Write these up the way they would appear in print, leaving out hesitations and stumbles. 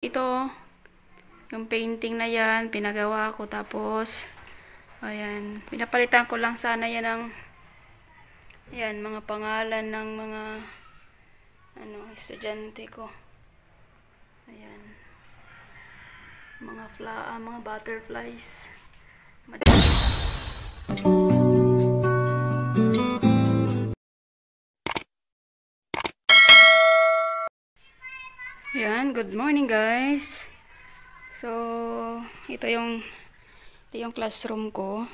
Ito, yung painting na yan, pinagawa ko. Tapos, ayan, pinapalitan ko lang sana yan ng, ayan, mga pangalan ng mga, estudyante ko. Ayan. Mga butterflies. Ayan, good morning guys. So, ito yung classroom ko.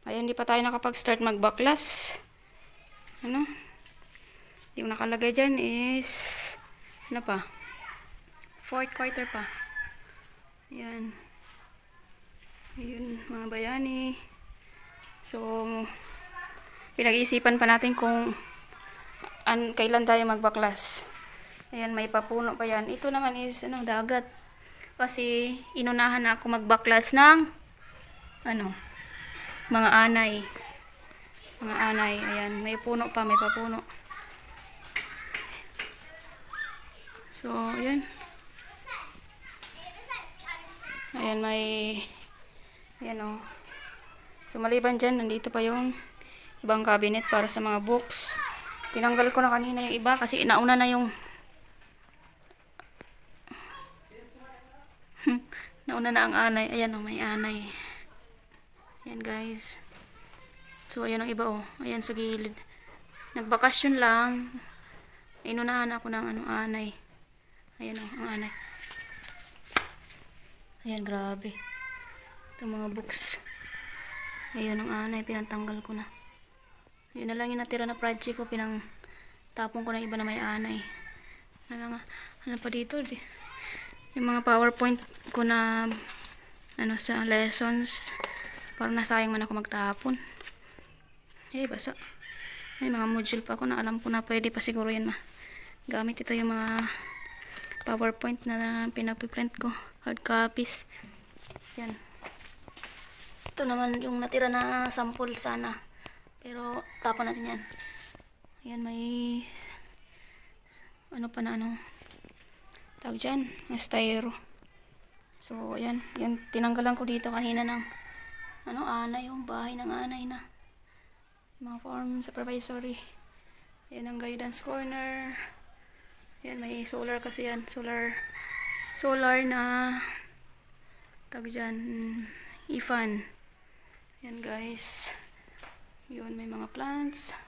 Ayan, hindi pa tayo nakapag-start magbaklas. Yung nakalagay dyan is, fourth quarter pa. Ayan. Ayun, mga bayani. So, pinag-iisipan pa natin kung kailan tayo magbaklas. Ayan, may papuno pa yan. Ito naman is, dagat. Kasi, inunahan na ako magbaklas ng, mga anay. Mga anay. Ayan, may puno pa, may papuno. So, ayan. Ayan, ayan. So, maliban dyan, nandito pa yung ibang cabinet para sa mga books. Tinanggal ko na kanina yung iba kasi nauna na yung nauna na ang anay. Ayan may anay. Ayan guys. So ayan ang iba Ayan sa gilid. Nagbakasyon lang. Inunahan ako ng anay. Ayan ang anay. Ayan, grabe. Itong mga books. Ayan ang anay. Pinantanggal ko na. Yun na lang yung natira na project ko. Pinangtapon ko na iba na may anay. Ano pa dito? Yung mga PowerPoint ko na sa lessons, parang nasayang man ako magtapon. Basa. May mga module pa ako na alam ko na pwede pa siguro yan gamit. Ito yung mga PowerPoint na pinapiprint ko, hard copies. Yan. Ito naman yung natira na sample sana, pero tapon natin yan. Ayan, may tawag dyan, styro. So ayan, tinanggalan ko dito kanina ng anay, yung bahay ng anay na mga form supervisory. Ayan ang guidance corner. Ayan, may solar kasi yan, solar na tawag dyan, ifan. Ayan guys, yun, may mga plants.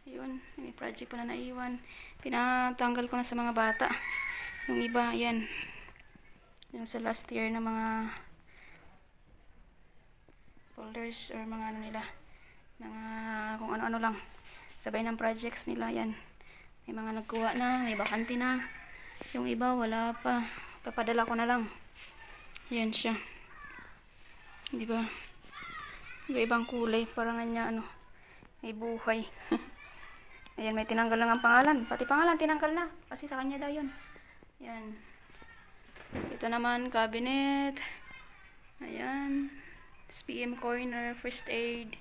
Yun, may project pa na naiwan. Pinatanggal ko na sa mga bata. Yung iba, ayan. Yung sa last year na mga folders or mga nila. Mga kung ano-ano lang. Sabay ng projects nila, yan. May mga nagkuha na, may bakante na. Yung iba, wala pa. Papadala ko na lang. Yan siya. Diba? Iba-ibang kulay. Parang nga may buhay. Ayan, may tinanggal lang ang pangalan. Pati pangalan tinanggal na. Kasi sa kanya daw yun. Ayan. So, ito naman, cabinet. Ayan. SPM corner, first aid.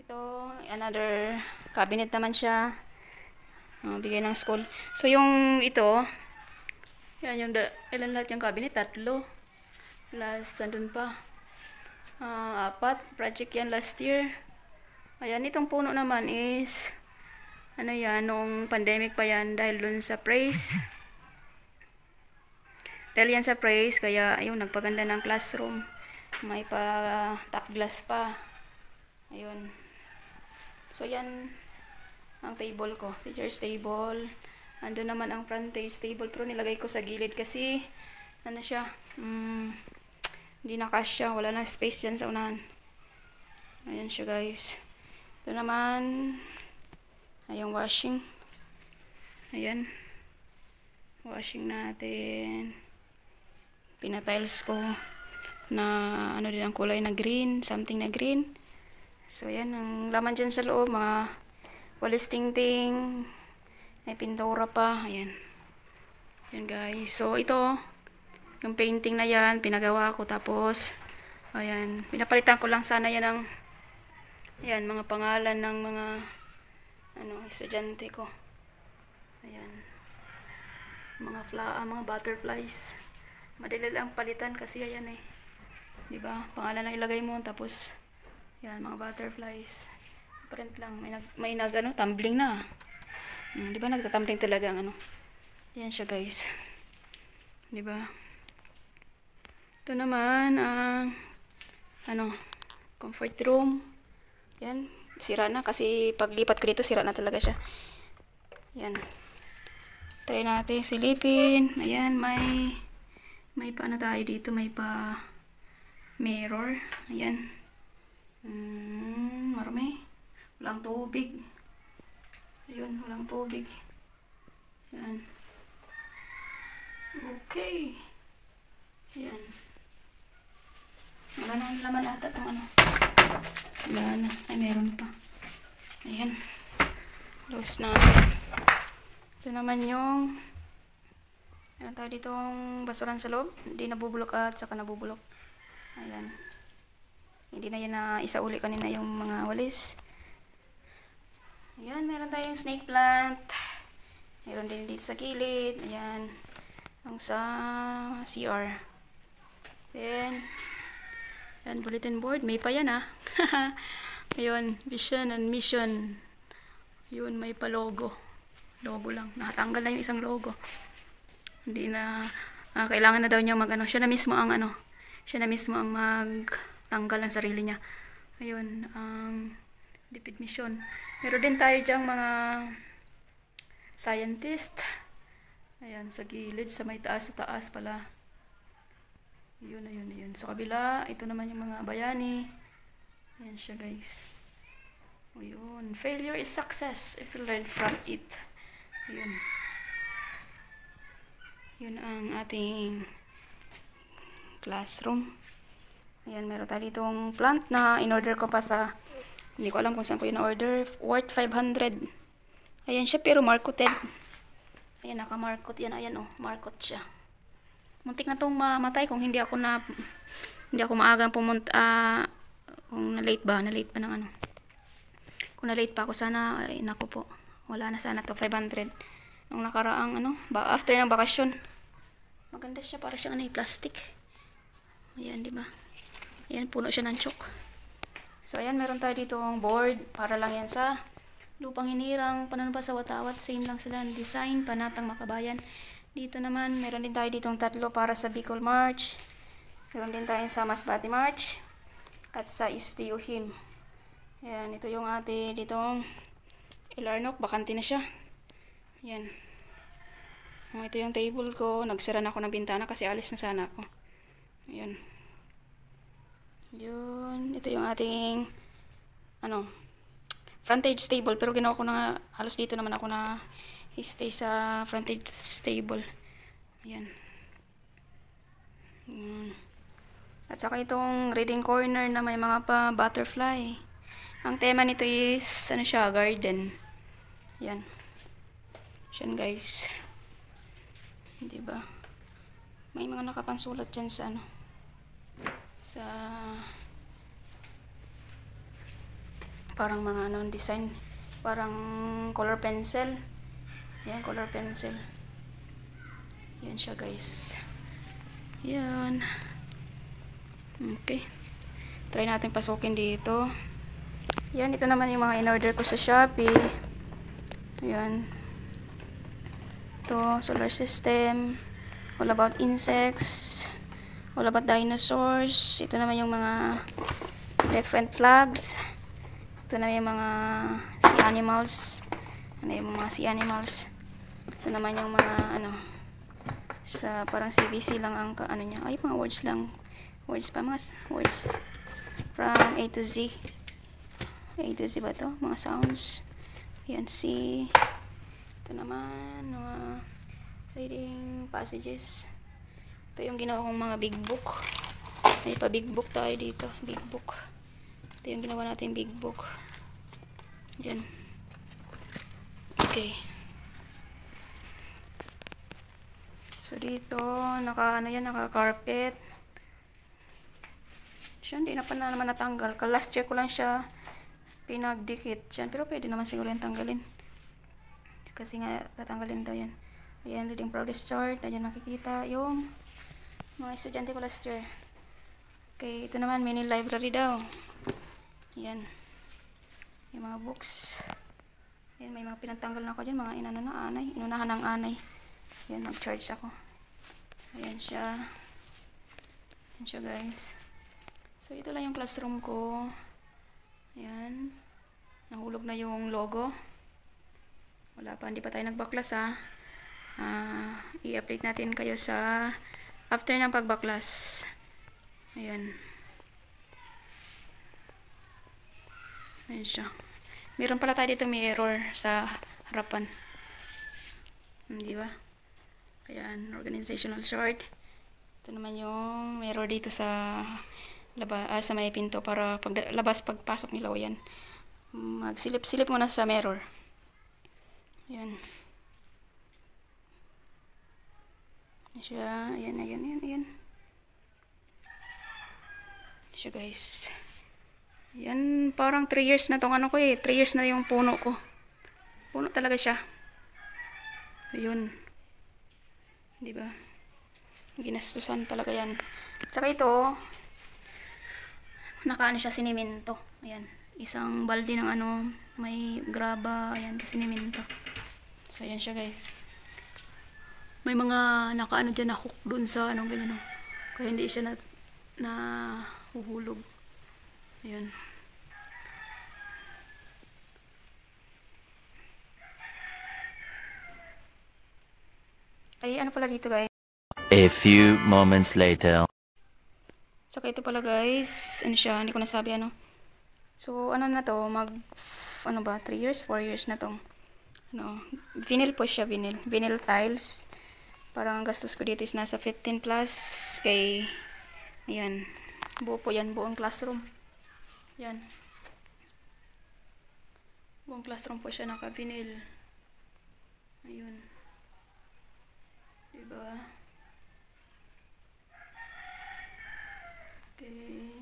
Ito, another cabinet naman siya. Bigay ng school. So, yung ito, yan, ilan lahat yung cabinet? 3. Plus, andun pa. 4. Project yan last year. Ayan, itong puno naman is nung pandemic pa yan, dahil dun sa praise. Dahil yan sa praise, kaya ayun, nagpaganda ng classroom. May pa top glass pa. Ayun. So yan ang table ko, teacher's table. Ando naman ang front page table, pero nilagay ko sa gilid kasi siya, hindi na kasya, wala na space dyan sa unahan. Ayan siya guys. Ito naman yung washing. Ayan. Washing natin. Pinatiles ko na din ang kulay na green, something na green. So ayan, ang laman dyan sa loob, mga walis ting-ting, may pintura pa. Ayan. Ayan guys. So ito, yung painting na yan, pinagawa ko. Tapos ayan, pinapalitan ko lang sana yan ng mga pangalan ng mga estudyante ko. Ayan. mga butterflies. Madali lang palitan kasi ayan eh. 'Di ba? Pangalan lang ilagay mo tapos yan mga butterflies. Print lang may nag ano, tumbling na. 'Di ba nagtatumbling talaga ang ano. Yan siya guys. 'Di ba? Ito naman ang comfort room. Yan, sira na kasi paglipat ko dito sira na talaga siya. Yan. Try natin silipin. Ayan, may pa ano tayo dito, may pa mirror. Ayan. Marami. Walang tubig. Ayun, walang tubig. Ayan. Okay. Ayan. Wala na ang laman ata itong ano. Wala na. Ay, meron pa. Ayan. Close na. Ito naman yung meron tayo ditong basuran sa loob. Hindi nabubulok at saka nabubulok. Ayan. Hindi na yan na isauli kanina yung mga walis. Ayan, meron tayong snake plant. Meron din dito sa gilid. Ayan. Ang sa CR. Then, ayan, bulletin board. May pa yan ah. Ayun, vision and mission. Yun, may pa logo. Logo lang. Nakatanggal na yung isang logo. Hindi na, kailangan na daw niya mag-ano. Siya na mismo ang magtanggal ng sarili niya. Ayun, DepEd mission. Meron din tayo dyang mga scientist. Ayan, sa gilid, sa may taas, sa taas pala. Yun. Sa kabila, ito naman yung mga bayani. Ayan siya guys. Ayun, failure is success if you learn from it. Ayun. Yun ang ating classroom. Ayan, meron tayo ditong plant na in-order ko pa sa, hindi ko alam kung saan ko yun na-order, worth 500. Ayan siya, pero marketed. Ayan, naka-market yan. Ayan oh, market siya. Muntik na tong mamatay kung hindi ako maagang pumunta, kung na-late pa ng ano. Kung na-late pa ako, sana, ay naku po, wala na sana to, 500. Nung nakaraang, after ng bakasyon. Maganda siya, para siyang plastic. Ayan, di ba? Ayan, puno siya ng chok. So, ayan, meron tayo dito ang board. Para lang yan sa lupang hinirang, pananumpa sa watawat. Same lang sila ng design, Panatang Makabayan. Dito naman, meron din tayo ditong tatlo para sa Bicol March. Meron din tayo sa Masbate March. At sa Istiyuhin. Ayan, ito yung ditong Ilarnok. Bakante na siya. Ayan. Ito yung table ko. Nagsara na ako ng bintana kasi alis na sana ako. Ayan. Yun. Ito yung ating frontage table. Pero ginawa ko na halos dito naman ako na stay sa frontage table. Ayan. At saka itong reading corner na may mga pa butterfly. Ang tema nito is siya, garden. Ayan. Ayan guys. Diba? May mga nakapansulat dyan sa sa parang mga design, parang color pencil. Yan, color pencil. Yan siya guys. Yan. Okay. Try natin pasukin dito. Yan, ito naman yung mga in-order ko sa Shopee. Yan. Ito, solar system. All about insects. All about dinosaurs. Ito naman yung mga different flags. Ito naman yung mga sea animals. Yung mga sea animals. Ito naman yung mga sa parang CVC lang ang niya. Ay, mga words lang. Words pa, mga words. From A to Z. A to Z ba to? Mga sounds. Ayan, C. Ito naman, mga reading passages. Ito yung ginawa kong mga big book. May pa big book tayo dito. Big book. Ito yung ginawa natin big book. Yan. Okay. So, dito, naka-carpet. Siya, hindi na pa naman natanggal. Last year ko lang siya pinagdikit. Yan, pero pwede naman siguro yung tanggalin. Kasi nga, tatanggalin daw yan. Ayan, reading progress chart. Ayan makikita yung mga estudyante ko last year. Okay, ito naman, mini library daw. Ayan. Yung mga books. Ayan, may mga pinagtanggal na ako dyan. Mga inano na anay. Inunahan ng anay. Ayan, mag-charge ako. Ayan siya. Ayan siya, guys. So, ito lang yung classroom ko. Ayan. Nahulog na yung logo. Wala pa, hindi pa tayo nagbaklas ha. I-update natin kayo sa after ng pagbaklas. Ayan. Ayan siya. Meron pala tayo dito may error sa harapan. Di ba? Ayan, organizational chart. Ito naman yung may error dito sa sa may pinto para paglabas pagpasok nila. Ayan. Magsilip-silip muna sa mirror. Ayan. Siya, ayan. Ayan siya, guys. Ayan, parang 3 years na tong ano ko eh. 3 years na yung puno ko. Puno talaga siya. Ayun. Diba? Ginastusan talaga yan. Tsaka ito, nakaano siya, sinimento. Ayan. Isang balde ng ano, may graba. Ayan, sinimento. So, ayan siya, guys. May mga nakaano dyan na hook dun sa ano ganyan no. Kaya hindi siya na huhulog. Ayan. Ay ano pala dito, guys. A few moments later. Saka ito pala, guys. Ano siya, hindi ko nasabi ano. So ano na to, ano ba, 3 years, 4 years na tong ano, vinyl po siya, vinyl tiles. Parang ang gastos ko dito is nasa 15 plus kay, ayan, buo po yan, buong classroom. Yan. Buong classroom po siya naka-vinyl. Ayun. Diba? Okay.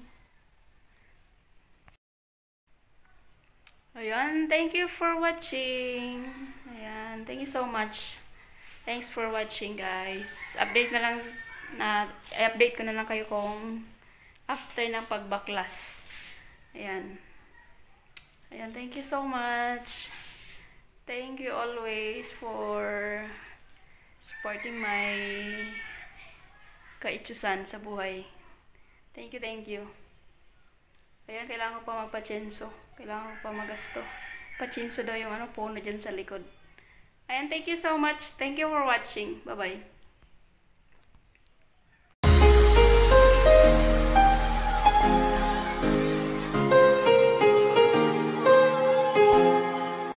Ayan, thank you for watching. Ayan, thank you so much. Thanks for watching, guys. I-update ko na lang kayo kung after ng pagbaklas. Ayan. Ayan, thank you so much. Thank you always for supporting my kaitsusan sa buhay. Thank you. Ayan, kailangan ko pa magpachenso. Kailangan ko pa magasto. Pachenso daw yung ano, puno dyan sa likod. Ayan, thank you so much. Thank you for watching. Bye-bye.